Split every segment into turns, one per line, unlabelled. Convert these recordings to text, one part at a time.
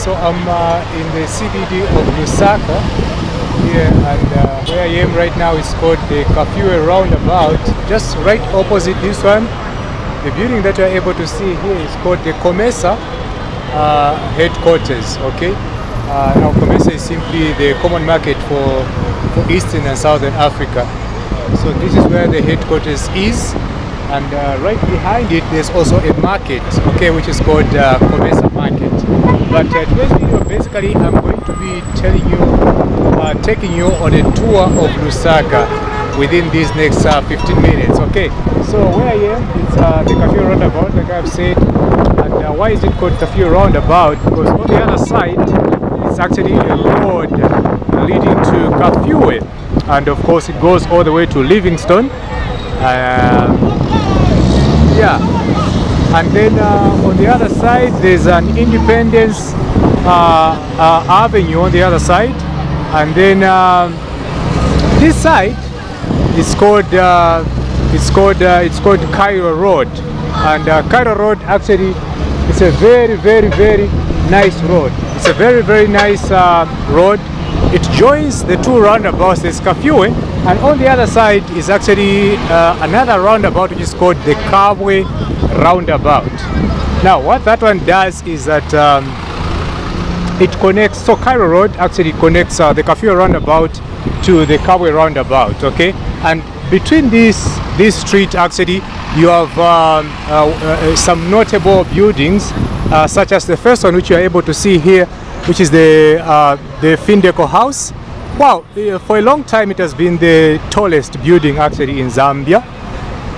So I'm in the CBD of Lusaka here, and where I am right now is called the Kafue Roundabout. Just right opposite this one, the building that you're able to see here is called the COMESA headquarters. Okay, now COMESA is simply the common market for Eastern and Southern Africa. So this is where the headquarters is, and right behind it there's also a market, okay, which is called COMESA Market. But today's video, basically, I'm going to be telling you, taking you on a tour of Lusaka within these next 15 minutes. Okay, so where I am, it's the Kafue Roundabout, like I've said. And why is it called Kafue Roundabout? Because on the other side, it's actually a road leading to Kafue, and of course it goes all the way to Livingstone. Yeah, and then on the other side there's an Independence Avenue on the other side, and then this side is called Cairo Road, and Cairo Road actually is a very nice road. It's a very nice road. It joins the two roundabouts. There's Kafue, and on the other side is actually another roundabout which is called the Kabwe Roundabout. Now what that one does is that it connects, so Cairo Road actually connects the Kafue Roundabout to the Kabwe Roundabout, okay? And between this street actually you have some notable buildings, such as the first one which you are able to see here, which is the Findeco House. Wow, for a long time it has been the tallest building actually in Zambia,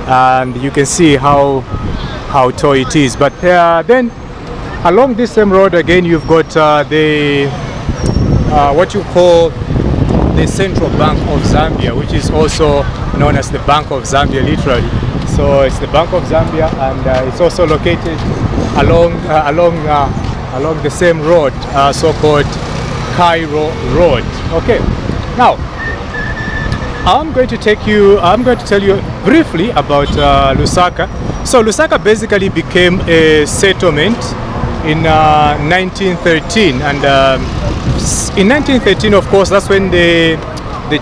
and you can see how tall it is. But then along this same road again you've got the what you call the Central Bank of Zambia, which is also known as the Bank of Zambia, literally. So it's the Bank of Zambia, and it's also located along the same road, so-called Cairo Road. Okay, now I'm going to tell you briefly about Lusaka. So Lusaka basically became a settlement in 1913, and in 1913, of course, that's when the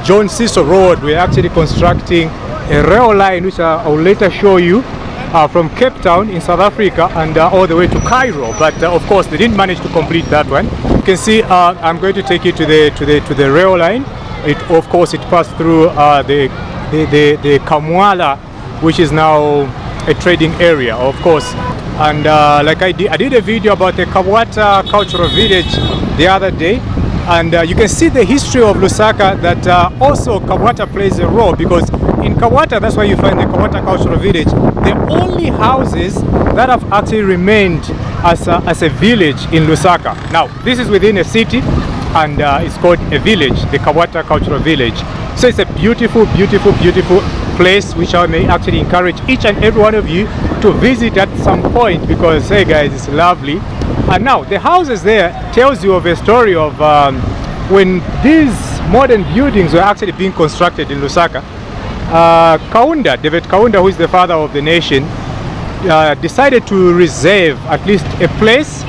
John Cecil Road were actually constructing a rail line, which I will later show you, from Cape Town in South Africa and all the way to Cairo. But of course they didn't manage to complete that one. You can see I'm going to take you to the rail line. Of course it passed through the Kamwala, which is now a trading area, of course. And like I did a video about the Kamwala cultural village the other day, and you can see the history of Lusaka, that also Kamwala plays a role, because in Kamwala, that's why you find the Kamwala cultural village. The only houses that have actually remained as a village in Lusaka. Now this is within a city, and it's called a village, the Kamwala cultural village. So it's a beautiful place, which I may actually encourage each and every one of you to visit at some point, because hey guys, it's lovely. And now the houses there tells you of a story of when these modern buildings were actually being constructed in Lusaka. David Kaunda, who is the father of the nation, decided to reserve at least a place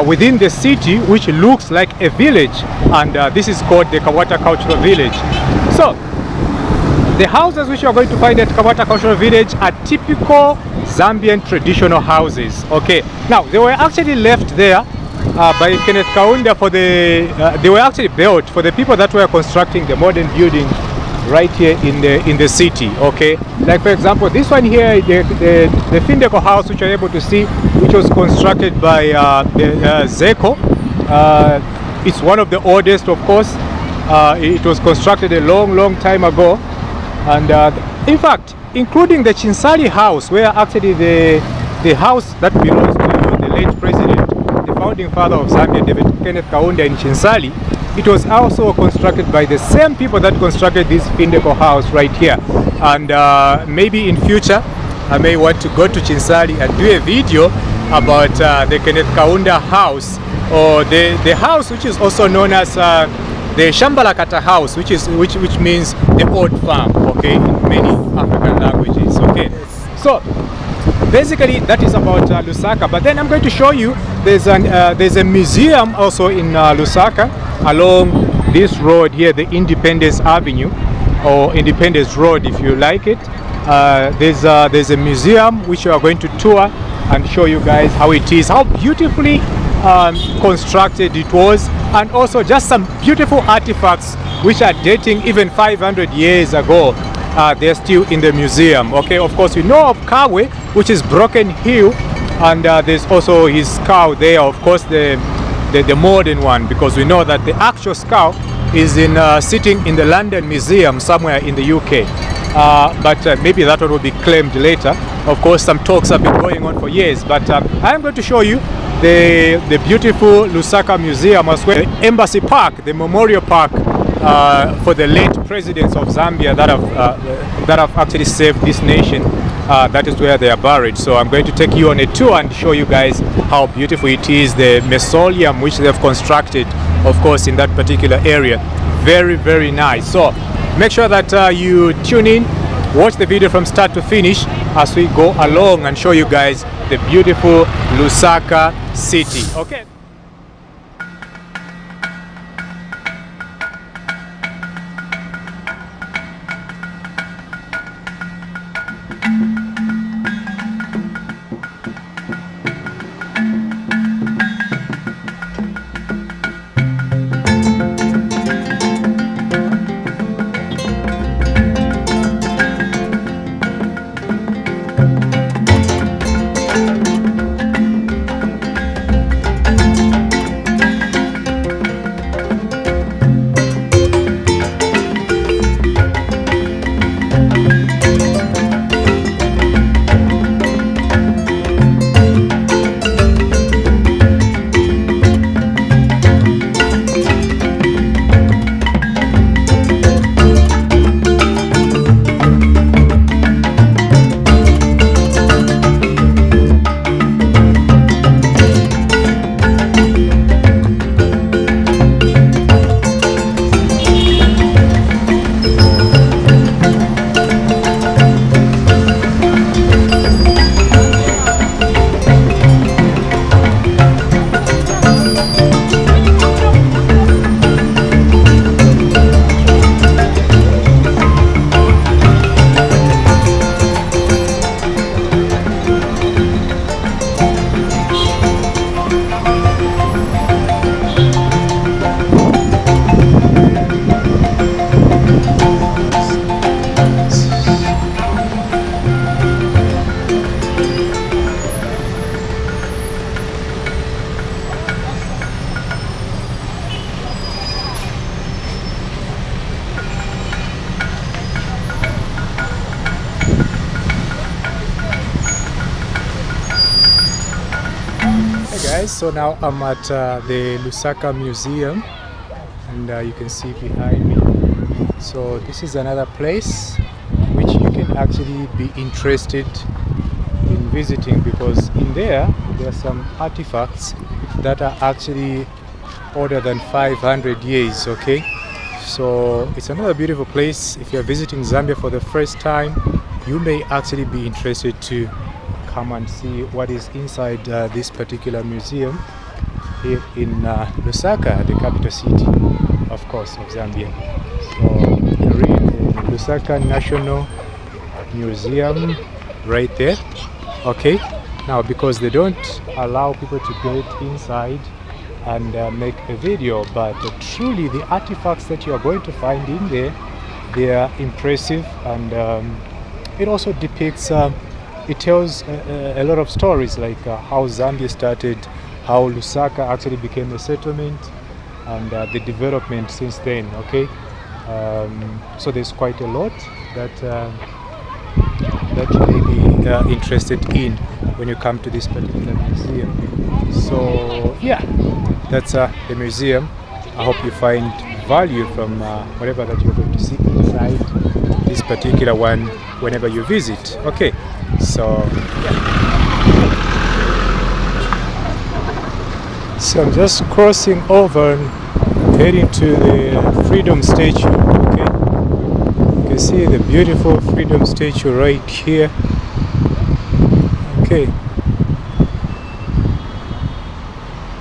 within the city which looks like a village, and this is called the Kamwala Cultural Village. So the houses which you are going to find at Kamwala Cultural Village are typical Zambian traditional houses. Okay, now they were actually left there by Kenneth Kaunda for they were actually built for the people that were constructing the modern building right here in the city. Okay, like for example this one here, the Findeco House, which you're able to see, which was constructed by Zeko. It's one of the oldest, of course. It was constructed a long time ago, and in fact including the Chinsali house, where actually the house that belongs to the late president, the founding father of Zambia, David Kenneth Kaunda, in Chinsali, it was also constructed by the same people that constructed this Findeco house right here. And maybe in future I may want to go to Chinsali and do a video about the Kenneth Kaunda house, or the house which is also known as the Shambalakata house, which means the old farm, okay, in many African languages. Okay, So basically that is about Lusaka. But then I'm going to show you there's a museum also in Lusaka along this road here, the Independence Avenue, or Independence Road if you like it. There's a museum which we are going to tour and show you guys how it is, how beautifully constructed it was, and also just some beautiful artifacts which are dating even 500 years ago. They're still in the museum. Okay, of course you know of Kawe, which is Broken Hill, and there's also his skull there, of course the modern one, because we know that the actual skull is sitting in the London Museum somewhere in the UK. But maybe that one will be claimed later. Of course, some talks have been going on for years, but I'm going to show you the beautiful Lusaka Museum as well, the Embassy Park, the Memorial Park for the late presidents of Zambia that have actually saved this nation. That is where they are buried. So I'm going to take you on a tour and show you guys how beautiful it is, the mausoleum which they have constructed, of course, in that particular area. Very, very nice. So make sure that you tune in, watch the video from start to finish as we go along and show you guys the beautiful Lusaka City. Okay. So now I'm at the Lusaka Museum, and you can see behind me. So this is another place which you can actually be interested in visiting, because in there are some artifacts that are actually older than 500 years. Okay, so it's another beautiful place. If you're visiting Zambia for the first time, you may actually be interested to come and see what is inside this particular museum here in Lusaka, the capital city, of course, of Zambia. So you read the Lusaka National Museum right there. Okay, now because they don't allow people to get inside and make a video, but truly the artifacts that you are going to find in there, they are impressive, and it also depicts it tells a lot of stories, like how Zambia started, how Lusaka actually became a settlement, and the development since then. Okay, so there's quite a lot that you may be interested in when you come to this particular museum. So yeah, that's the museum. I hope you find value from whatever that you're going to see inside this particular one whenever you visit. Okay, so yeah. So I'm just crossing over and heading to the Freedom Statue. Okay, you can see the beautiful Freedom Statue right here. Okay.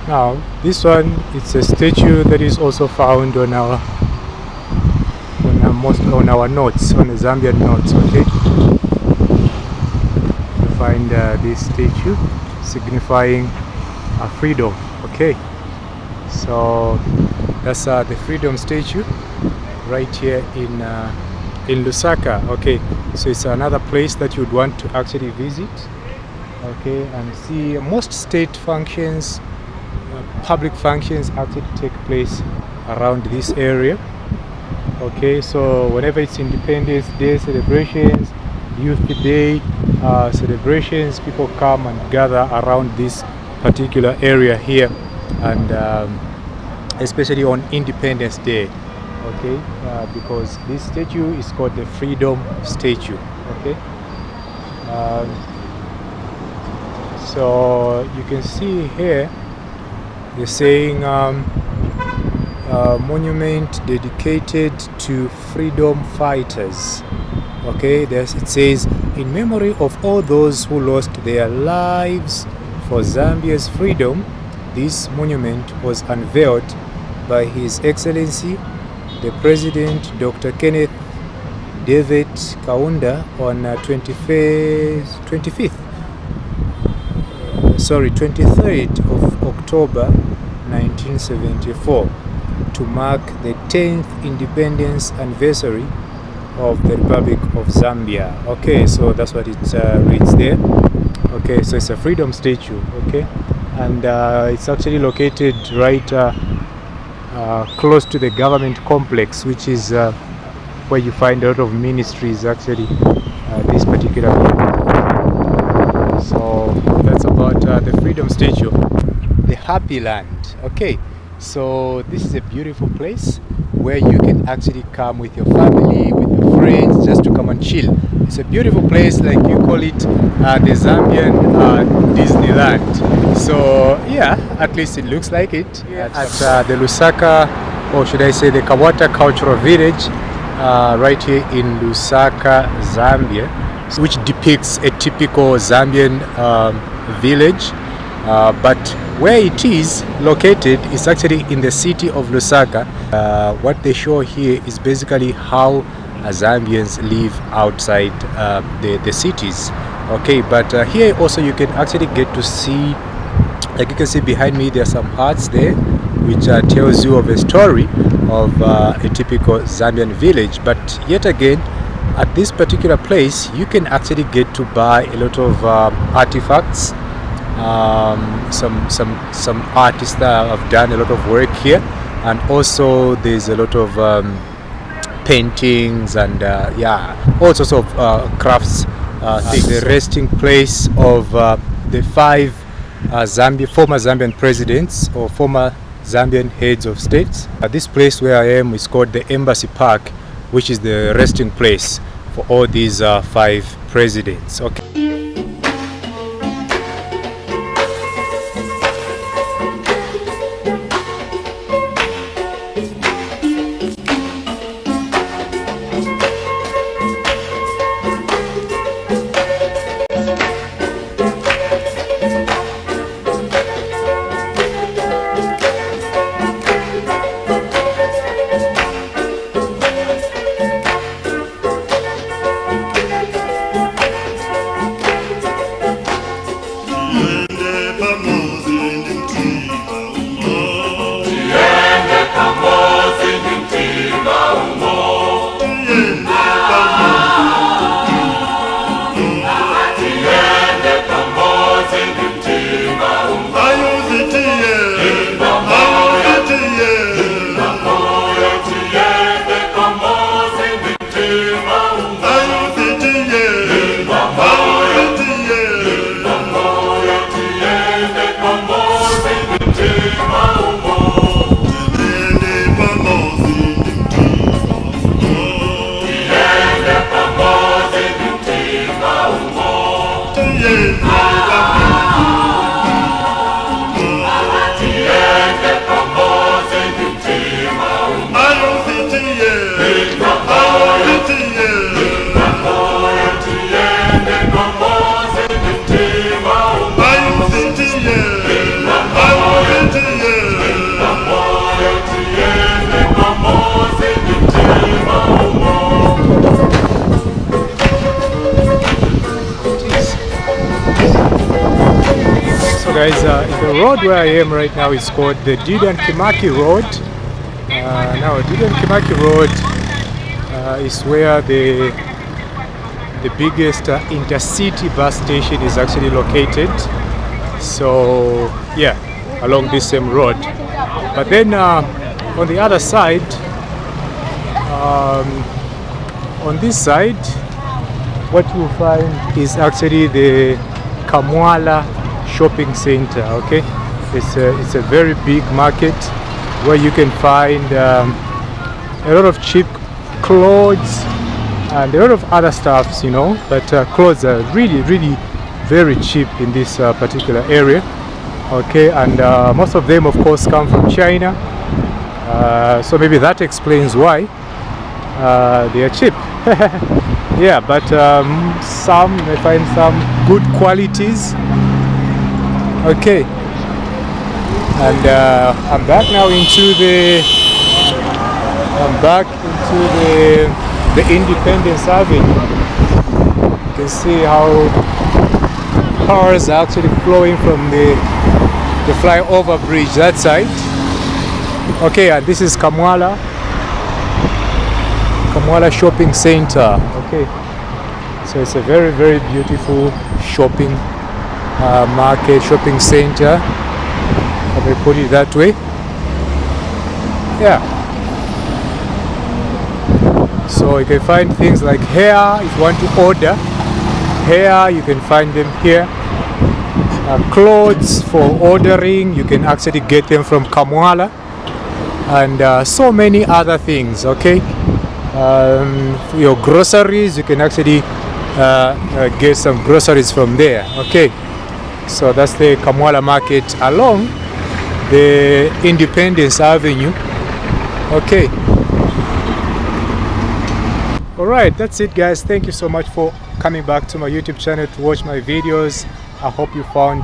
Now this one, it's a statue that is also found on our notes, on the Zambian notes. Okay, you find this statue signifying freedom. Okay, so that's the freedom statue right here in Lusaka. Okay, so it's another place that you'd want to actually visit. Okay, and see most state functions, public functions actually take place around this area. Okay, so whenever it's Independence Day celebrations, Youth Day celebrations, people come and gather around this particular area here, and especially on Independence Day. Okay, because this statue is called the Freedom Statue. Okay, so you can see here they're saying monument dedicated to freedom fighters. Okay, it says, in memory of all those who lost their lives for Zambia's freedom, this monument was unveiled by His Excellency the President Dr. Kenneth David Kaunda on 23rd of October 1974 to mark the 10th independence anniversary of the Republic of Zambia. Okay, so that's what it reads there. Okay, so it's a freedom statue. Okay, and it's actually located right close to the government complex, which is where you find a lot of ministries actually, this particular building. So that's about the freedom statue, the Happy Land. Okay, so this is a beautiful place where you can actually come with your family, with your friends, just to come and chill. It's a beautiful place, like you call it the Zambian Disneyland. So yeah, at least it looks like it. At the Lusaka, or should I say the Kamwala Cultural Village, right here in Lusaka, Zambia, which depicts a typical Zambian village, but where it is located is actually in the city of Lusaka. What they show here is basically how Zambians live outside the cities. Okay, but here also you can actually get to see, like you can see behind me, there are some huts there which tells you of a story of a typical Zambian village. But yet again, at this particular place you can actually get to buy a lot of artifacts. Some artists that have done a lot of work here, and also there's a lot of paintings and yeah, all sorts of crafts things. The resting place of the 5 former Zambian presidents, or former Zambian heads of states. This place where I am is called the Embassy Park, which is the resting place for all these 5 presidents. Okay. guys, the road where I am right now is called the Didan Kimaki Road. Now Didan Kimaki Road is where the biggest intercity bus station is actually located. So yeah, along this same road. But then on the other side, on this side, what you'll find is actually the Kamwala shopping center. Okay, it's a very big market where you can find a lot of cheap clothes and a lot of other stuffs, you know, but clothes are really very cheap in this particular area. Okay, and most of them of course come from China, so maybe that explains why they are cheap. Yeah, but some may find some good qualities. Okay, and I'm back now into the Independence Avenue. You can see how cars are actually flowing from the flyover bridge that side. Okay, and this is Kamwala shopping center. Okay, so it's a very beautiful shopping market, shopping center, if I put it that way. Yeah, so you can find things like hair. If you want to order hair, you can find them here. Clothes for ordering, you can actually get them from Kamwala, and so many other things. Okay, for your groceries, you can actually get some groceries from there. Okay, so that's the Kamwala market along the Independence Avenue. Okay, all right, that's it guys. Thank you so much for coming back to my YouTube channel to watch my videos. I hope you found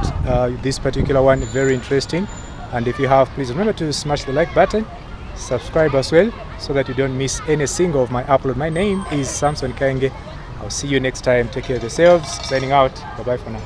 this particular one very interesting, and if you have, please remember to smash the like button, subscribe as well, so that you don't miss any single of my upload. My name is Samson-The. I'll see you next time. Take care of yourselves. Signing out. Bye bye for now.